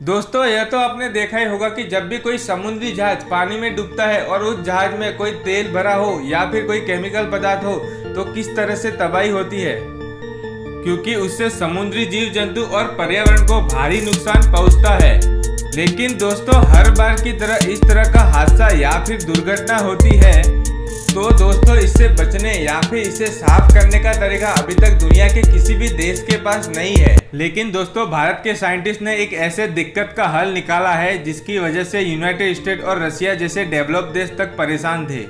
दोस्तों यह तो आपने देखा ही होगा कि जब भी कोई समुद्री जहाज पानी में डूबता है और उस जहाज में कोई तेल भरा हो या फिर कोई केमिकल पदार्थ हो तो किस तरह से तबाही होती है, क्योंकि उससे समुद्री जीव जंतु और पर्यावरण को भारी नुकसान पहुंचता है। लेकिन दोस्तों हर बार की तरह इस तरह का हादसा या फिर दुर्घटना होती है, तो दोस्तों इससे बचने या फिर इसे साफ करने का तरीका अभी तक दुनिया के किसी भी देश के पास नहीं है। लेकिन दोस्तों भारत के साइंटिस्ट ने एक ऐसे दिक्कत का हल निकाला है जिसकी वजह से यूनाइटेड स्टेट और रशिया जैसे डेवलप देश तक परेशान थे।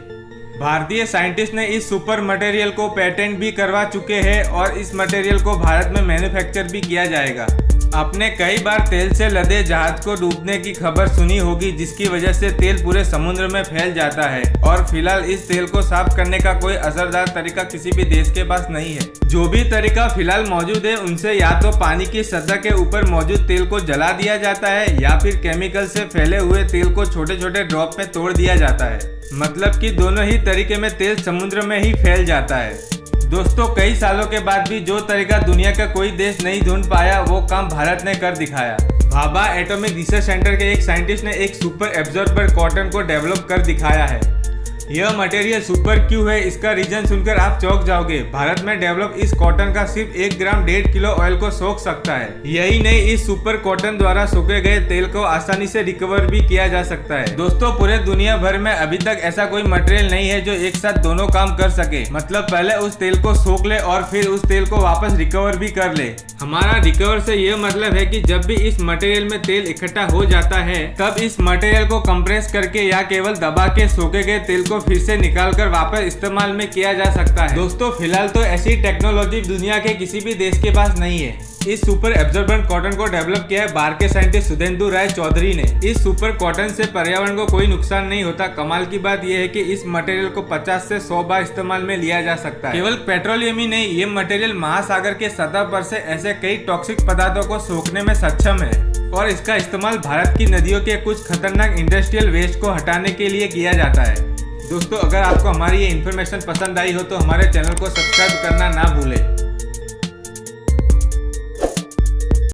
भारतीय साइंटिस्ट ने इस सुपर मटेरियल को पेटेंट भी करवा चुके हैं और इस मटेरियल को भारत में मैन्युफैक्चर भी किया जाएगा। आपने कई बार तेल से लदे जहाज को डूबने की खबर सुनी होगी, जिसकी वजह से तेल पूरे समुद्र में फैल जाता है और फिलहाल इस तेल को साफ करने का कोई असरदार तरीका किसी भी देश के पास नहीं है। जो भी तरीका फिलहाल मौजूद है उनसे या तो पानी की सतह के ऊपर मौजूद तेल को जला दिया जाता है या फिर केमिकल से फैले हुए तेल को छोटे छोटे ड्रॉप में तोड़ दिया जाता है। मतलब कि दोनों ही तरीके में तेल समुद्र में ही फैल जाता है। दोस्तों कई सालों के बाद भी जो तरीका दुनिया का कोई देश नहीं ढूंढ पाया वो काम भारत ने कर दिखाया। भाभा एटॉमिक रिसर्च सेंटर के एक साइंटिस्ट ने एक सुपर एब्जॉर्बर कॉटन को डेवलप कर दिखाया है। यह मटेरियल सुपर क्यों है, इसका रीजन सुनकर आप चौंक जाओगे। भारत में डेवलप इस कॉटन का सिर्फ 1 ग्राम 1.5 किलो ऑयल को सोख सकता है। यही नहीं, इस सुपर कॉटन द्वारा सोखे गए तेल को आसानी से रिकवर भी किया जा सकता है। दोस्तों पूरे दुनिया भर में अभी तक ऐसा कोई मटेरियल नहीं है जो एक साथ दोनों काम कर सके। मतलब पहले उस तेल को सोख ले और फिर उस तेल को वापस रिकवर भी कर ले। हमारा रिकवर से यह मतलब है कि जब भी इस मटेरियल में तेल इकट्ठा हो जाता है तब इस मटेरियल को कंप्रेस करके या केवल दबा के सोखे गए तेल को फिर से निकालकर वापस इस्तेमाल में किया जा सकता है। दोस्तों फिलहाल तो ऐसी टेक्नोलॉजी दुनिया के किसी भी देश के पास नहीं है। इस सुपर एब्जॉर्बेंट कॉटन को डेवलप किया है बाहर के साइंटिस्ट सुधेंदु राय चौधरी ने। इस सुपर कॉटन से पर्यावरण को कोई नुकसान नहीं होता। कमाल की बात यह है कि इस मटेरियल को 50 से 100 बार इस्तेमाल में लिया जा सकता है। केवल पेट्रोलियम ही नहीं, ये मटेरियल महासागर के सतह पर से ऐसे कई टॉक्सिक पदार्थों को सोखने में सक्षम है और इसका इस्तेमाल भारत की नदियों के कुछ खतरनाक इंडस्ट्रियल वेस्ट को हटाने के लिए किया जाता है। दोस्तों अगर आपको हमारी ये इन्फॉर्मेशन पसंद आई हो तो हमारे चैनल को सब्सक्राइब करना ना भूलें।